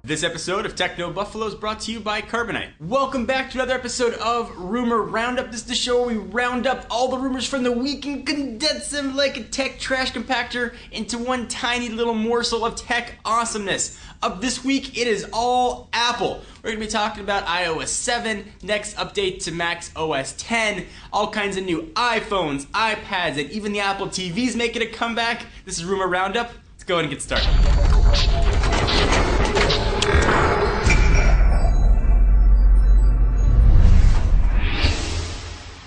This episode of Techno Buffalo is brought to you by Carbonite. Welcome back to another episode of Rumor Roundup. This is the show where we round up all the rumors from the week and condense them like a tech trash compactor into one tiny little morsel of tech awesomeness. Up this week, it is all Apple. We're going to be talking about iOS 7, next update to Mac's OS 10, all kinds of new iPhones, iPads, and even the Apple TV's making a comeback. This is Rumor Roundup. Let's go ahead and get started.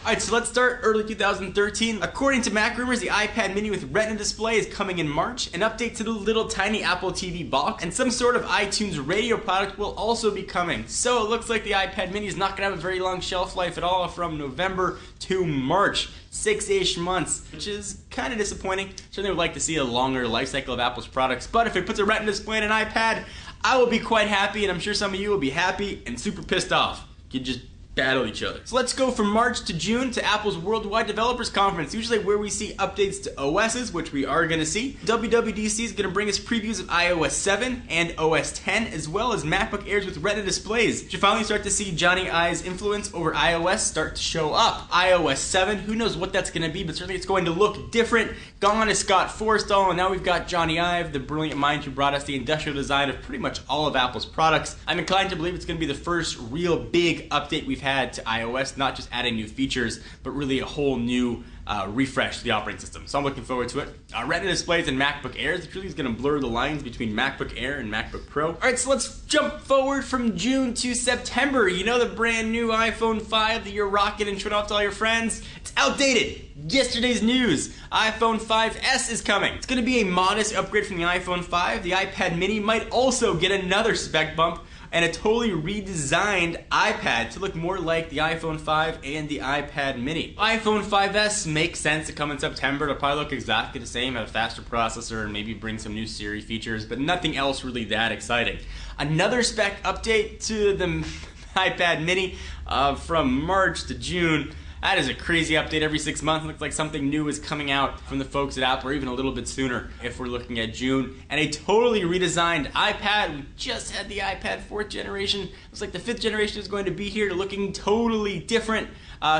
Alright, so let's start early 2013. According to Mac rumors, the iPad mini with Retina display is coming in March. An update to the little tiny Apple TV box and some sort of iTunes radio product will also be coming. So it looks like the iPad mini is not going to have a very long shelf life at all from November to March. 6-ish months, which is kind of disappointing. Certainly would like to see a longer life cycle of Apple's products, but if it puts a Retina display in an iPad, I will be quite happy, and I'm sure some of you will be happy and super pissed off. You just battle each other. So let's go from March to June to Apple's Worldwide Developers Conference, usually where we see updates to OSs, which we are going to see. WWDC is going to bring us previews of iOS 7 and OS 10, as well as MacBook Airs with Retina displays. You finally start to see Johnny Ive's influence over iOS start to show up. iOS 7, who knows what that's going to be, but certainly it's going to look different. Gone is Scott Forstall, and now we've got Johnny Ive, the brilliant mind who brought us the industrial design of pretty much all of Apple's products. I'm inclined to believe it's going to be the first real big update we've had to iOS, not just adding new features, but really a whole new refresh to the operating system. So I'm looking forward to it. Retina displays and MacBook Airs, it really is going to blur the lines between MacBook Air and MacBook Pro. Alright, so let's jump forward from June to September. You know the brand new iPhone 5 that you're rocking and showing off to all your friends? It's outdated. Yesterday's news. iPhone 5S is coming. It's going to be a modest upgrade from the iPhone 5. The iPad mini might also get another spec bump and a totally redesigned iPad to look more like the iPhone 5 and the iPad mini. iPhone 5S makes sense to come in September. It'll probably look exactly the same, have a faster processor, and maybe bring some new Siri features, but nothing else really that exciting. Another spec update to the iPad mini from March to June. That is a crazy update every 6 months. It looks like something new is coming out from the folks at Apple, or even a little bit sooner if we're looking at June. And a totally redesigned iPad. We just had the iPad 4th generation. Looks like the 5th generation is going to be here, looking totally different.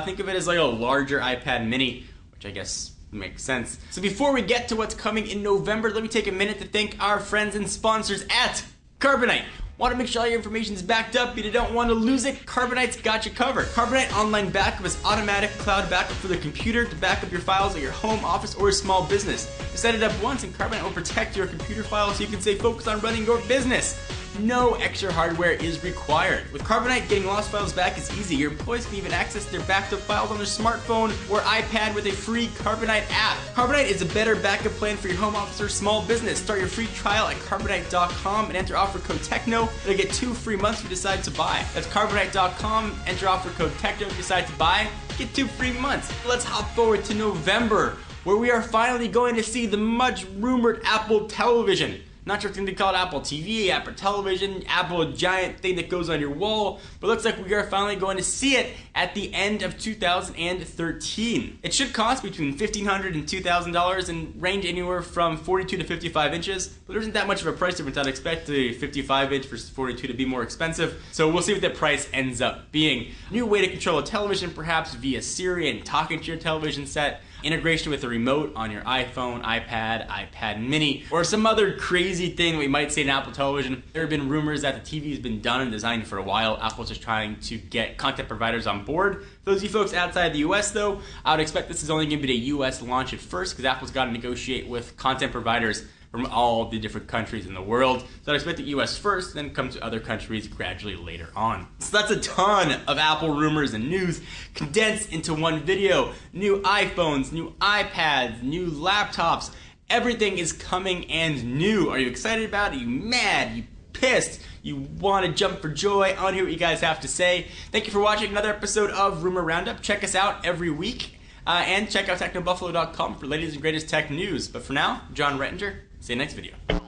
Think of it as like a larger iPad mini, which I guess makes sense. So before we get to what's coming in November, let me take a minute to thank our friends and sponsors at Carbonite. Want to make sure all your information is backed up, but you don't want to lose it? Carbonite's got you covered. Carbonite Online Backup is automatic cloud backup for the computer to back up your files at your home, office, or small business. You set it up once and Carbonite will protect your computer files so you can stay focused on running your business. No extra hardware is required. With Carbonite, getting lost files back is easy. Your employees can even access their backed up files on their smartphone or iPad with a free Carbonite app. Carbonite is a better backup plan for your home office or small business. Start your free trial at Carbonite.com and enter offer code TECHNO to get 2 free months if you decide to buy. That's Carbonite.com, enter offer code TECHNO if you decide to buy, get 2 free months. Let's hop forward to November, where we are finally going to see the much rumored Apple television. Not sure if it's going to be called Apple TV, Apple Television, Apple giant thing that goes on your wall, but it looks like we are finally going to see it at the end of 2013. It should cost between $1,500 and $2,000 and range anywhere from 42 to 55 inches, but there isn't that much of a price difference. I'd expect the 55 inch versus 42 to be more expensive, so we'll see what that price ends up being. New way to control a television, perhaps via Siri and talking to your television set. Integration with a remote on your iPhone, iPad, iPad mini, or some other crazy thing we might see in Apple Television. There have been rumors that the TV has been done and designed for a while. Apple's just trying to get content providers on board. For those of you folks outside the US though, I would expect this is only going to be a US launch at first because Apple's got to negotiate with content providers from all the different countries in the world. So I expect the US first, then come to other countries gradually later on. So that's a ton of Apple rumors and news condensed into one video. New iPhones, new iPads, new laptops. Everything is coming and new. Are you excited about it? Are you mad? Are you pissed? You want to jump for joy? I want to hear what you guys have to say. Thank you for watching another episode of Rumor Roundup. Check us out every week. And check out technobuffalo.com for latest and greatest tech news. But for now, John Rettinger. See you next video.